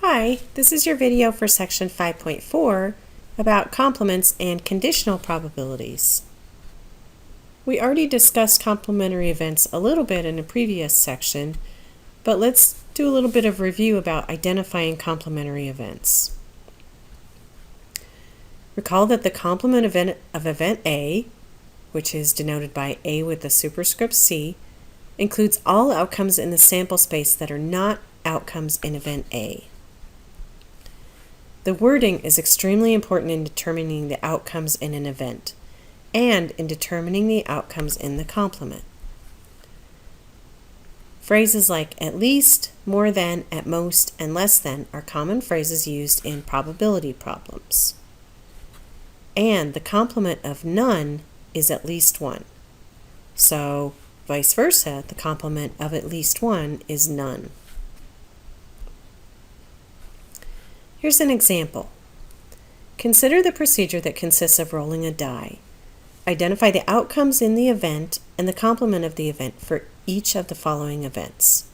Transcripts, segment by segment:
Hi, this is your video for section 5.4 about complements and conditional probabilities. We already discussed complementary events a little bit in a previous section, but let's do a little bit of review about identifying complementary events. Recall that the complement event of event A, which is denoted by A with the superscript C, includes all outcomes in the sample space that are not outcomes in event A. The wording is extremely important in determining the outcomes in an event and in determining the outcomes in the complement. Phrases like at least, more than, at most, and less than are common phrases used in probability problems. And the complement of none is at least one. So, vice versa, the complement of at least one is none. Here's an example. Consider the procedure that consists of rolling a die. Identify the outcomes in the event and the complement of the event for each of the following events.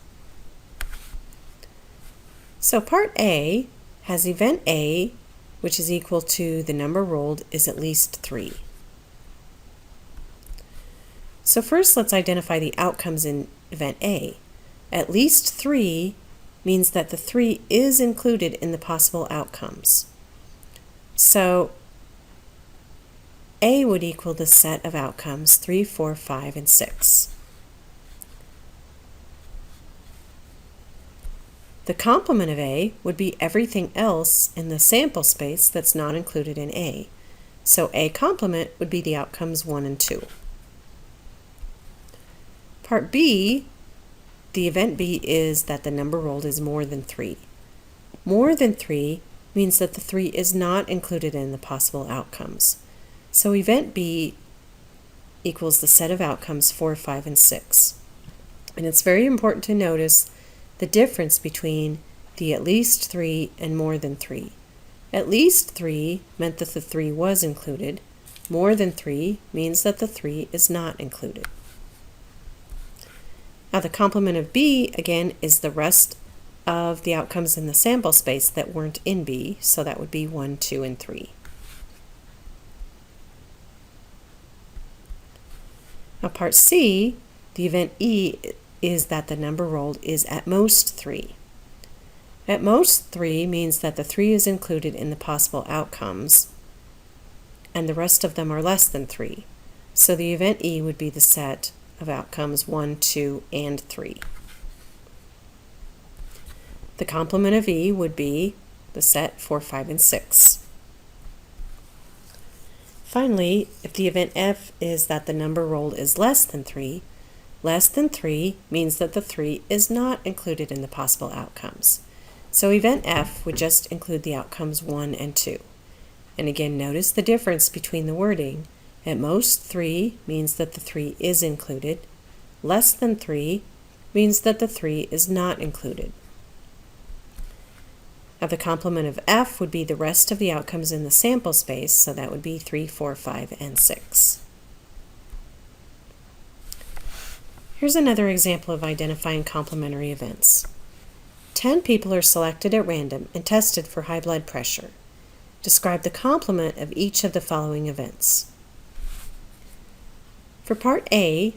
So part A has event A, which is equal to the number rolled is at least 3. So first let's identify the outcomes in event A. At least 3 means that the 3 is included in the possible outcomes. So A would equal the set of outcomes 3, 4, 5, and 6. The complement of A would be everything else in the sample space that's not included in A. So A complement would be the outcomes 1 and 2. Part B, the event B is that the number rolled is more than 3. More than 3 means that the 3 is not included in the possible outcomes. So event B equals the set of outcomes 4, 5, and 6. And it's very important to notice the difference between the at least 3 and more than 3. At least 3 meant that the 3 was included. More than 3 means that the 3 is not included. Now the complement of B, again, is the rest of the outcomes in the sample space that weren't in B, so that would be 1, 2, and 3. Now part C, the event E, is that the number rolled is at most 3. At most 3 means that the 3 is included in the possible outcomes, and the rest of them are less than 3. So the event E would be the set of outcomes 1, 2, and 3. The complement of E would be the set 4, 5, and 6. Finally, if the event F is that the number rolled is less than 3 means that the 3 is not included in the possible outcomes. So event F would just include the outcomes 1 and 2. And again, notice the difference between the wording. At most 3 means that the 3 is included. Less than 3 means that the 3 is not included. Now the complement of F would be the rest of the outcomes in the sample space, so that would be 3, 4, 5, and 6. Here's another example of identifying complementary events. 10 people are selected at random and tested for high blood pressure. Describe the complement of each of the following events. For part A,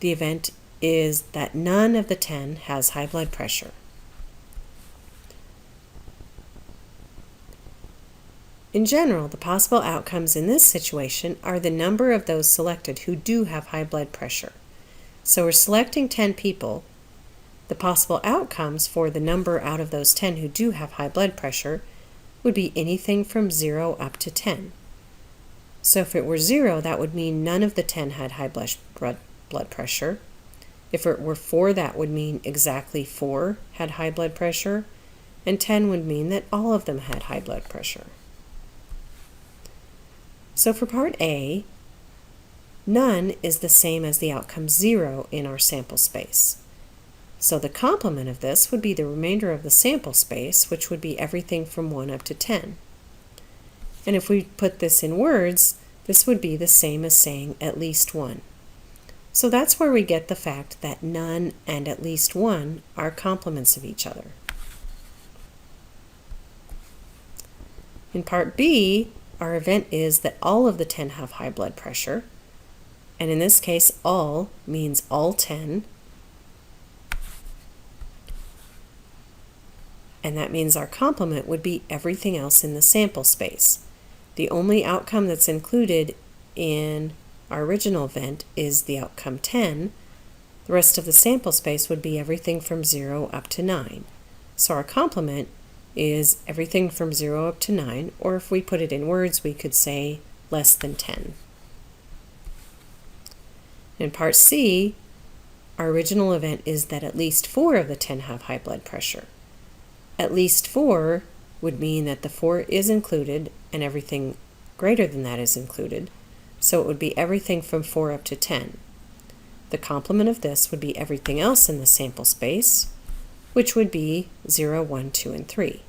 the event is that none of the 10 has high blood pressure. In general, the possible outcomes in this situation are the number of those selected who do have high blood pressure. So we're selecting 10 people. The possible outcomes for the number out of those 10 who do have high blood pressure would be anything from 0 up to 10. So if it were 0, that would mean none of the 10 had high blood pressure. If it were 4, that would mean exactly 4 had high blood pressure. And 10 would mean that all of them had high blood pressure. So for part A, none is the same as the outcome 0 in our sample space. So the complement of this would be the remainder of the sample space, which would be everything from 1 up to 10. And if we put this in words, this would be the same as saying at least 1. So that's where we get the fact that none and at least 1 are complements of each other. In part B, our event is that all of the 10 have high blood pressure, and in this case, all means all 10, and that means our complement would be everything else in the sample space. The only outcome that's included in our original event is the outcome 10. The rest of the sample space would be everything from 0 up to 9. So our complement is everything from 0 up to 9, or if we put it in words, we could say less than 10. In part C, our original event is that at least 4 of the 10 have high blood pressure. At least 4 would mean that the 4 is included and everything greater than that is included, so it would be everything from 4 up to 10. The complement of this would be everything else in the sample space, which would be 0, 1, 2, and 3.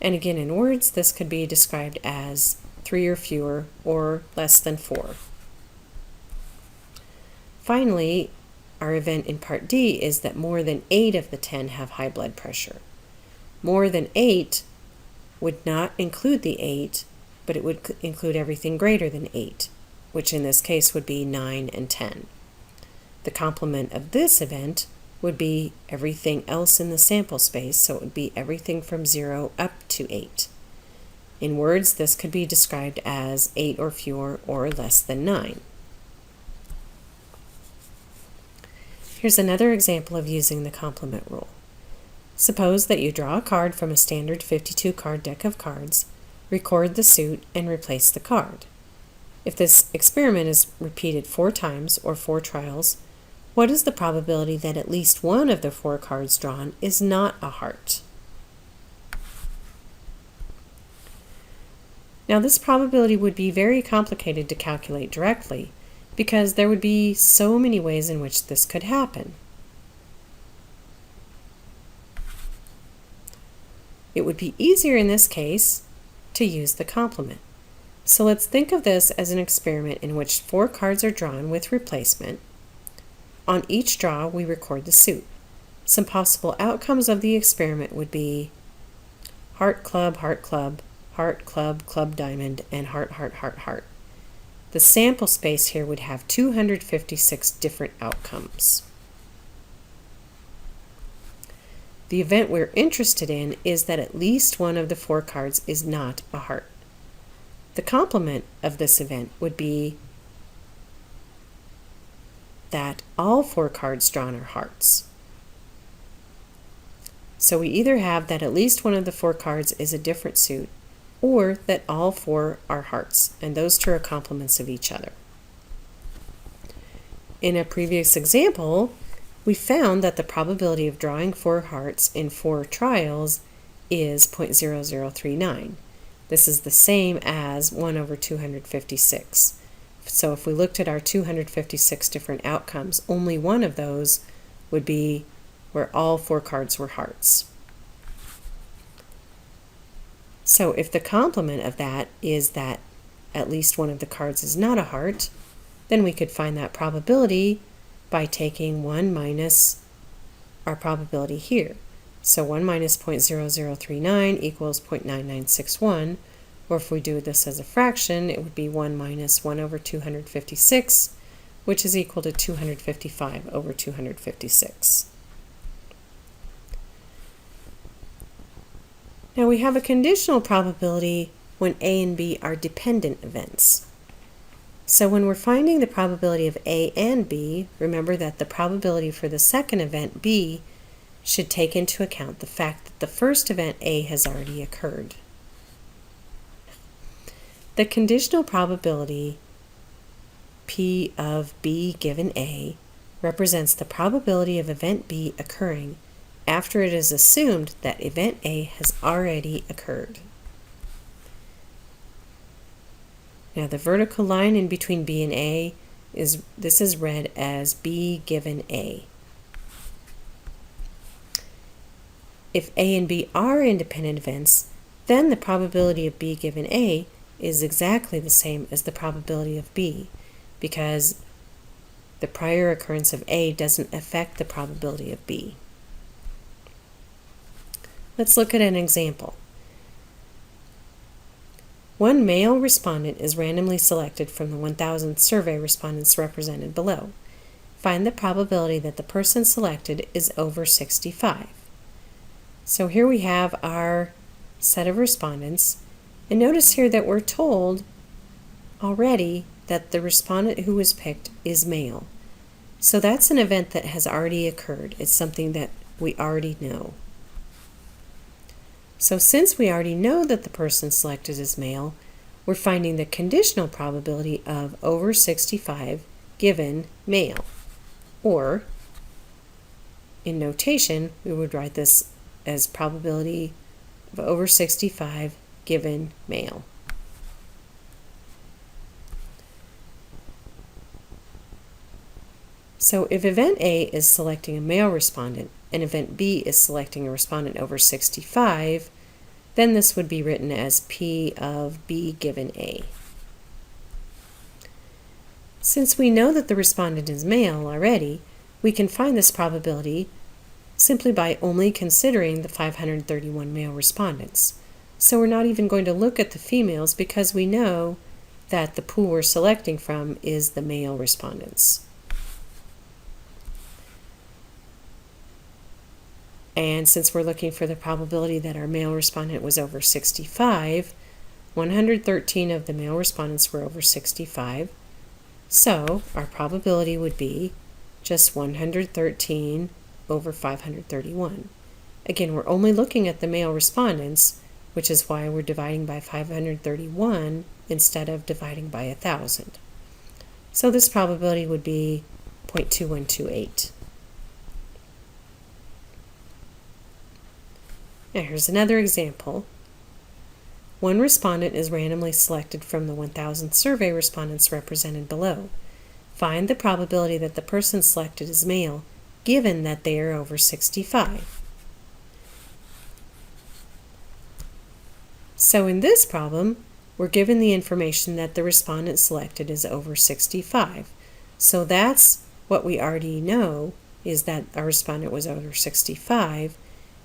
And again, in words, this could be described as 3 or fewer or less than 4. Finally, our event in part D is that more than 8 of the 10 have high blood pressure. More than 8 would not include the 8, but it would include everything greater than 8, which in this case would be 9 and 10. The complement of this event would be everything else in the sample space, so it would be everything from 0 up to 8. In words, this could be described as 8 or fewer or less than 9. Here's another example of using the complement rule. Suppose that you draw a card from a standard 52 card deck of cards, record the suit, and replace the card. If this experiment is repeated 4 times or 4 trials, what is the probability that at least one of the 4 cards drawn is not a heart? Now, this probability would be very complicated to calculate directly because there would be so many ways in which this could happen. It would be easier in this case to use the complement. So let's think of this as an experiment in which 4 cards are drawn with replacement. On each draw, we record the suit. Some possible outcomes of the experiment would be heart, club, heart, club, heart, club, club, diamond, and heart, heart, heart, heart. The sample space here would have 256 different outcomes. The event we're interested in is that at least one of the 4 cards is not a heart. The complement of this event would be that all 4 cards drawn are hearts. So we either have that at least one of the 4 cards is a different suit, or that all 4 are hearts, and those 2 are complements of each other. In a previous example, we found that the probability of drawing 4 hearts in 4 trials is 0.0039. This is the same as 1 over 256. So if we looked at our 256 different outcomes, only one of those would be where all 4 cards were hearts. So if the complement of that is that at least one of the cards is not a heart, then we could find that probability by taking 1 minus our probability here. So 1 minus 0.0039 equals 0.9961, or if we do this as a fraction, it would be 1 minus 1 over 256, which is equal to 255 over 256. Now we have a conditional probability when A and B are dependent events. So when we're finding the probability of A and B, remember that the probability for the second event, B, should take into account the fact that the first event, A, has already occurred. The conditional probability P of B given A represents the probability of event B occurring after it is assumed that event A has already occurred. Now the vertical line in between B and A is read as B given A. If A and B are independent events, then the probability of B given A is exactly the same as the probability of B, because the prior occurrence of A doesn't affect the probability of B. Let's look at an example. One male respondent is randomly selected from the 1,000 survey respondents represented below. Find the probability that the person selected is over 65. So here we have our set of respondents, and notice here that we're told already that the respondent who was picked is male. So that's an event that has already occurred. It's something that we already know. So since we already know that the person selected is male, we're finding the conditional probability of over 65 given male. Or, in notation, we would write this as probability of over 65 given male. So if event A is selecting a male respondent and event B is selecting a respondent over 65, then this would be written as P of B given A. Since we know that the respondent is male already, we can find this probability simply by only considering the 531 male respondents. So we're not even going to look at the females because we know that the pool we're selecting from is the male respondents. And since we're looking for the probability that our male respondent was over 65, 113 of the male respondents were over 65. So our probability would be just 113 over 531. Again, we're only looking at the male respondents, which is why we're dividing by 531 instead of dividing by 1,000. So this probability would be 0.2128. Now here's another example. One respondent is randomly selected from the 1,000 survey respondents represented below. Find the probability that the person selected is male, given that they are over 65. So in this problem, we're given the information that the respondent selected is over 65. So that's what we already know, is that our respondent was over 65.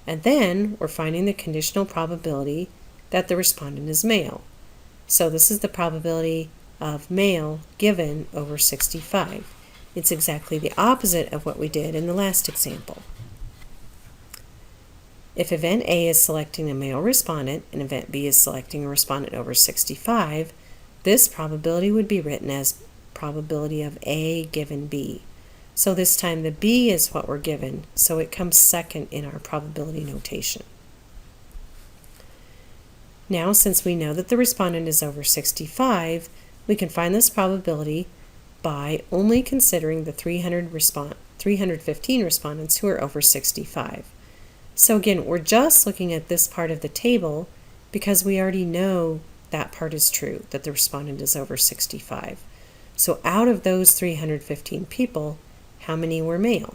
And then we're finding the conditional probability that the respondent is male. So this is the probability of male given over 65. It's exactly the opposite of what we did in the last example. If event A is selecting a male respondent and event B is selecting a respondent over 65, this probability would be written as probability of A given B. So this time the B is what we're given, so it comes second in our probability notation. Now, since we know that the respondent is over 65, we can find this probability by only considering the 315 respondents who are over 65. So again, we're just looking at this part of the table because we already know that part is true, that the respondent is over 65. So out of those 315 people, how many were male?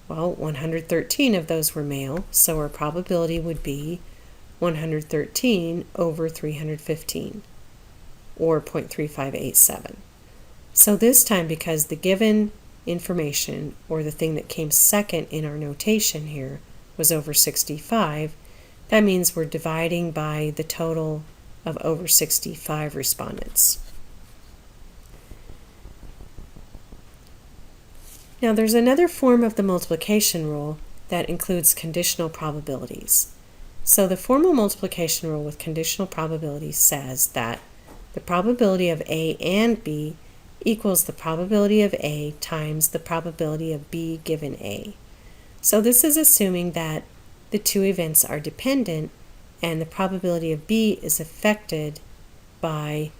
Well, 113 of those were male, so our probability would be 113 over 315, or 0.3587. So this time, because the given information, or the thing that came second in our notation here, was over 65, that means we're dividing by the total of over 65 respondents. Now there's another form of the multiplication rule that includes conditional probabilities. So the formal multiplication rule with conditional probabilities says that the probability of A and B equals the probability of A times the probability of B given A. So this is assuming that the two events are dependent and the probability of B is affected by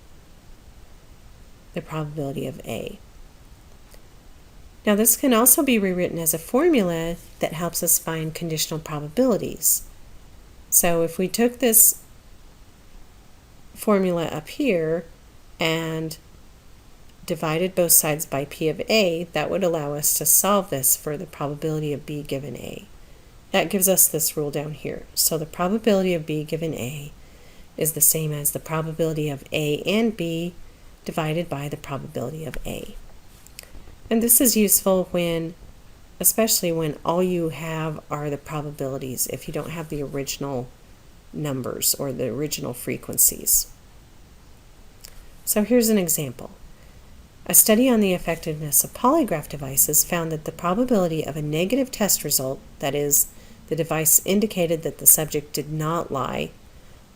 the probability of A. Now this can also be rewritten as a formula that helps us find conditional probabilities. So if we took this formula up here and divided both sides by P of A, that would allow us to solve this for the probability of B given A. That gives us this rule down here. So the probability of B given A is the same as the probability of A and B divided by the probability of A. And this is useful especially when all you have are the probabilities, if you don't have the original numbers or the original frequencies. So here's an example. A study on the effectiveness of polygraph devices found that the probability of a negative test result, that is, the device indicated that the subject did not lie,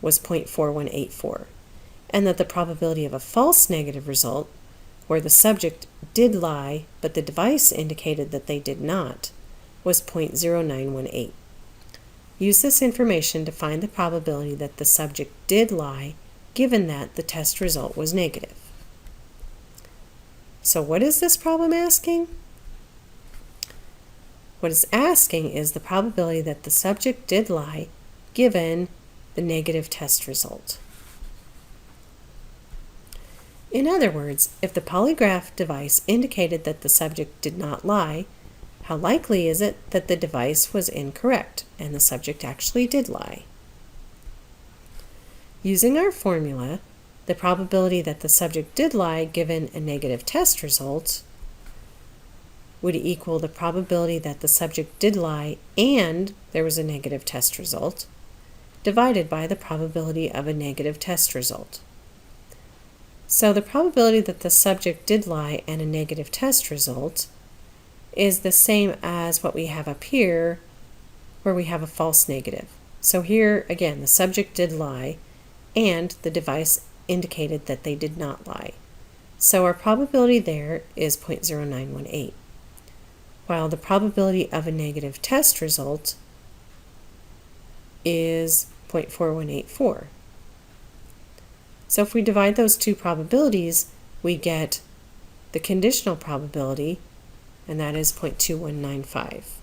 was 0.4184, and that the probability of a false negative result, where the subject did lie but the device indicated that they did not, was 0.0918. Use this information to find the probability that the subject did lie given that the test result was negative. So what is this problem asking? What it's asking is the probability that the subject did lie given the negative test result. In other words, if the polygraph device indicated that the subject did not lie, how likely is it that the device was incorrect and the subject actually did lie? Using our formula, the probability that the subject did lie given a negative test result would equal the probability that the subject did lie and there was a negative test result, divided by the probability of a negative test result. So the probability that the subject did lie and a negative test result is the same as what we have up here where we have a false negative. So here, again, the subject did lie and the device indicated that they did not lie. So our probability there is 0.0918, while the probability of a negative test result is 0.4184. So if we divide those two probabilities, we get the conditional probability, and that is 0.2195.